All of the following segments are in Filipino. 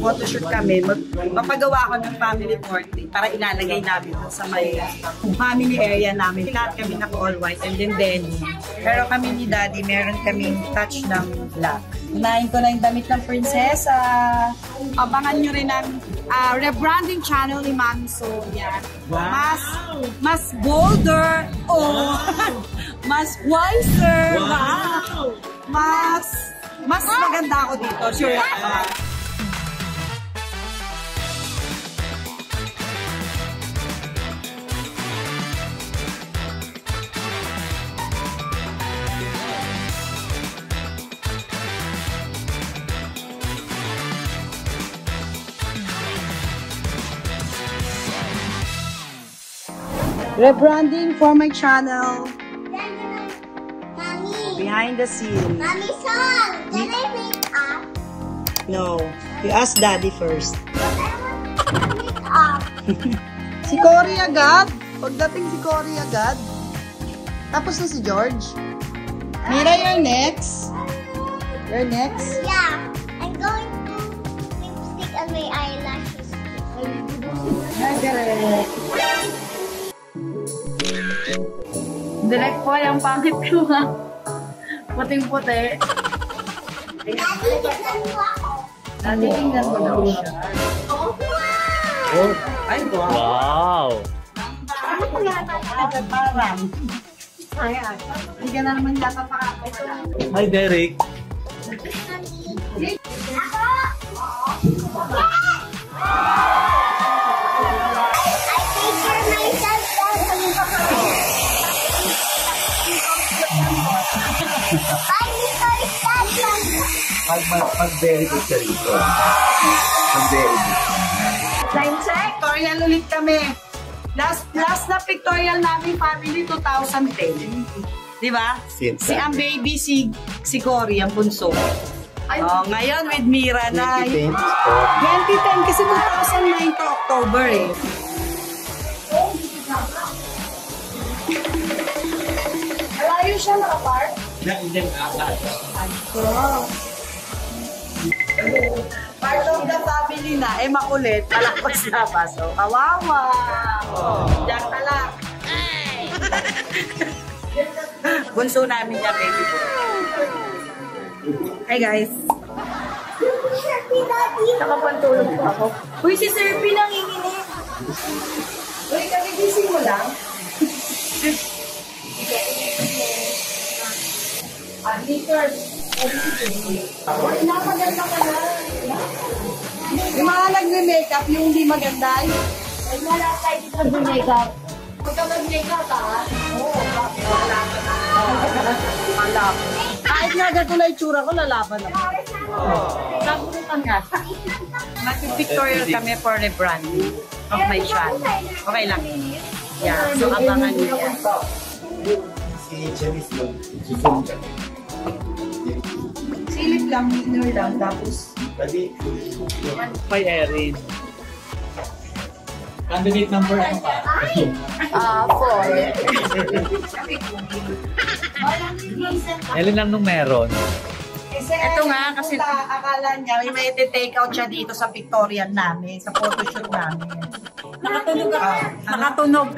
photoshoot kami, mapagawa ko ng family portrait para ilalagay namin sa may family area namin. Lahat kami naka-all white and then denim. Pero kami ni Daddy, meron kaming touch ng black. Unahin ko na yung damit ng prinsesa. Abangan nyo rin ang rebranding channel ni Mami Sonia. Wow. Mas bolder. Oh. Mas wiser. Wow. Mas maganda ako dito. Sure ako. Rebranding for my channel. Behind the scene. Mommy song! Can I make up? No. You ask Daddy first. Make up. Si Cory agad. Pagdating si Cory agad. Tapos na si George. Mira, you're next. You're next. Yeah. I'm going to lipstick on my eyelashes. Direct po yung pangit ko ha. Puting-puti. Dati tingnan mo daw siya. Oh, ay, Wow! ano po yata agad parang? Ayan. Hindi ka na naman yata pakakita. Hi, Derek. Mag-very good ka rito. Mag-very good. Line check. Pictorial ulit kami. Last na pictorial namin family 2010. Di ba? Si ang baby si Cory, ang bunso. Oh, ngayon with Mira na. 2010 kasi 2009 to October eh. Malayo siya nakapark? Part of the family na, eh makulit, palakpas na pa. So, kawawa. Diyan ka lang. Bunso namin niya, baby po. Hi guys. Nakapantulog po ako. Uy, si Sir P nanginginig. Uy, kagigising mo lang. Sneakers. Uy, napaganda ka na. Yung mga nagme-makeup, yung hindi maganda. Ay, wala tayo dito nag-makeup. Pagka nag-makeup oo, lalaban na. Lalaban. Kahit nga ganito na itsura ko, lalaban na. Nabunutan nga. Mag-pictorial kami for the branding of my channel. Okay lang. Yeah, so abangan nyo yan. Si Chemis lang. Silip lang, winner lang, tapos... Hi, Erin. Candidate number ano pa? 4. Ilan lang nung meron? Ito nga, kasi akala niya, may take out siya dito sa pictorial namin, sa photoshoot namin. Nakatunog ako. Nakatunog.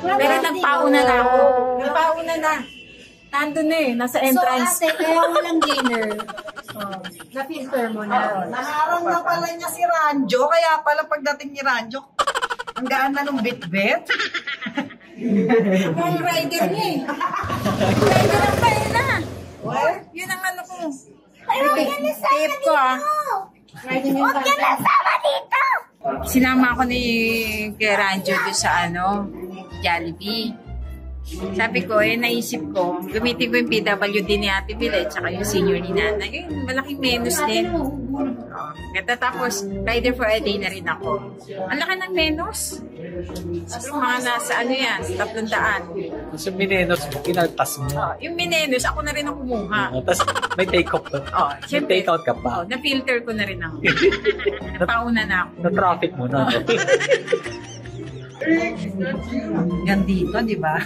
Pero nagpauna na ako. Nagpauna na. Nandun na eh, nasa entrance. So ate, kaya walang dinner. Na-filter mo na. Naharang na pala niya si Ranjo, kaya pala pagdating ni Ranjo, ang gaan na nung bit-bit. Yung rider niya eh. Rider ang pala na. What? Yun ang ano ko. Ay, huwag ka nasama Tape ko ah. dito! Huwag ka nasama dito! Sinama ako ni kay Ranjo doon sa ano, Jollibee. Sabi ko, naisip ko, gamitin ko yung PWD ni Ate Bile, tsaka yung senior ni Nana. Yun, malaking menus din. Ganda tapos, rider for a day na rin ako. Ang laki ng menus. Siguro mga nasa ano yan, 300. Yung minenos mo, kinaltas mo. Yung menus, ako na rin ang kumuha. Tapos may take-out ka. May take-out ka pa. Na-filter ko na rin ako. Napauna na ako. Na-traffic mo na. Yan dito, di ba?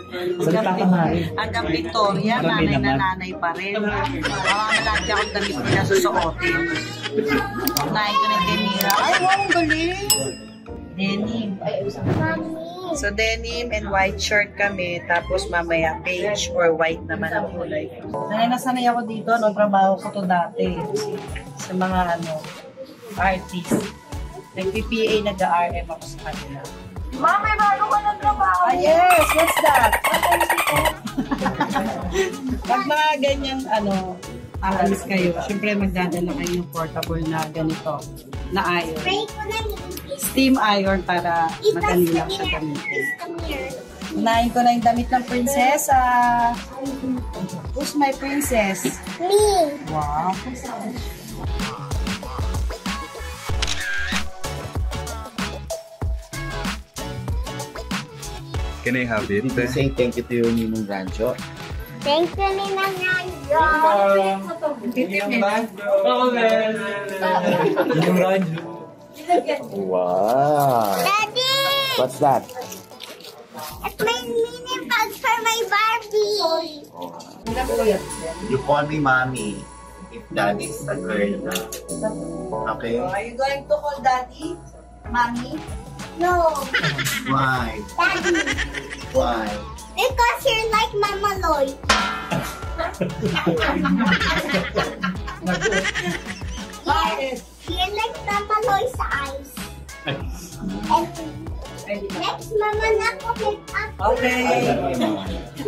Salita ka, Mari. Hanggang Victoria, nanay na nanay pa rin. Mamamalagi akong damit nila susuotin. Unahin ko na kay Mira. Ay, wow, ang galing! Denim. So, denim and white shirt kami. Tapos mamaya, beige or white naman ang kulay. Nasanay ako dito, no? Trabaho ko to dati. Sa mga, artist. Nag-PPA, nag-RM ako sa kanila. Mama, may bago ka ng trabaho. Ah, yes! What's that? Pag mga ganyang, aalis kayo, syempre magdadala kayo ng portable na ganito, na iron. Steam iron para madali lang siya gamitin. Unahin ko na yung damit ng prinsesa. Who's my princess? Me. Wow. Can I have it? Say thank you to you, Ninong Rancho. Thank you, Ninang Rancho. Wow. Daddy! What's that? It's my mini bag for my Barbie. You call me Mommy if Daddy's a girl. Okay? Are you going to call Daddy? Mommy? No. Why? Daddy. Why? Because you're like Mama Lloyd. You're like Mama Lloyd's eyes. And next, Mama na ako make-up. Okay.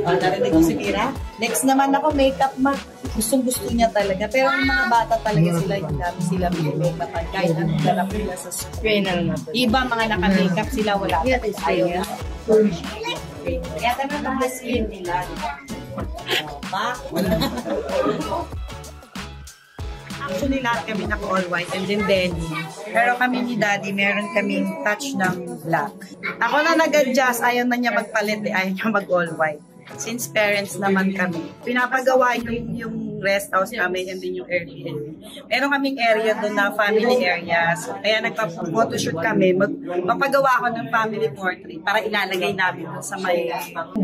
Narinig ko si Mira. Next naman ako, makeup ma. Gustong-gusto niya talaga. Pero yung mga bata talaga sila, yung dami sila make-up. Kahit anong ganap nila sa screen. Iba mga naka-makeup sila, wala. Ayaw na. Kaya tanong ang skin nila. Actually, lahat kami naka-all white and then denim. Pero kami ni Daddy, meron kaming touch ng black. Ako na nag-adjust, ayaw na niya magpalit, ayaw niya mag-all white. Since parents naman kami, pinapagawa yung rest house namin and then yung Airbnb. Meron kaming area doon na family area. So, kaya nagpa-photoshoot kami. Magpapagawa ako ng family portrait para ilalagay namin doon sa may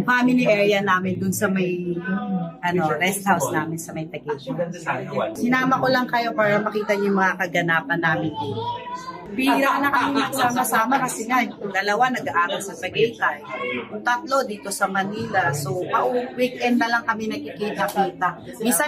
family area namin doon sa may rest house namin sa may Tagaytay. Sinama ko lang kayo para makita niyo yung mga kaganapan namin dito. Bihira na kami nagsama-sama kasi nga, yung dalawa nag-aaral sa Tagaytay. Yung tatlo dito sa Manila. So, weekend na lang kami nakikita-kita. Minsan,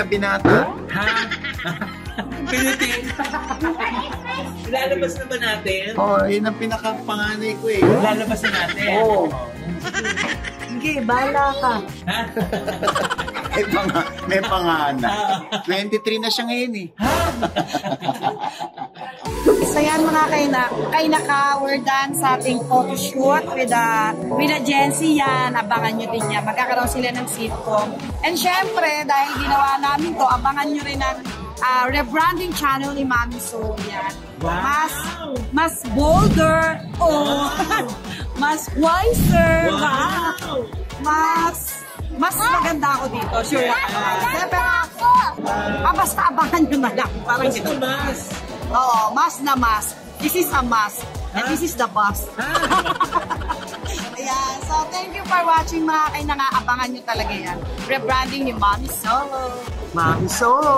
Binata. Ha? Pinuti. Ilalabas na ba natin? Oh, yun ang pinakapanganay ko eh. Ilalabas na natin? Oo. sige, bahala ka. Ha? May panganak. 23 na siya ngayon eh. So yan mga kainaka, we're done sa ating photoshoot with Jency yan. Abangan nyo din yan. Magkakaroon sila ng sitcom. And syempre, dahil ginawa namin to, abangan nyo rin ang rebranding channel ni Mami So yan. Wow. Mas bolder, mas wiser, wow. mas Mas maganda ako dito, sure. Pero, basta abangan nyo na lang. Parang Basta gano'n. mas. Oo, mas na mas. This is a mas. And this is the boss. Ayan. So, thank you for watching mga kayo. Nangaabangan nyo talaga yan. Rebranding ni Mami Solo. Mami Solo.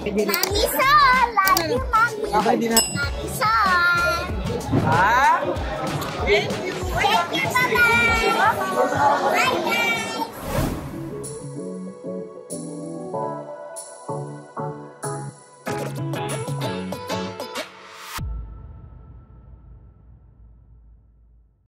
Mami Sol! Love you, Mami! Mami Sol! Ah? Thank you. Thank you, bye-bye! Bye, guys!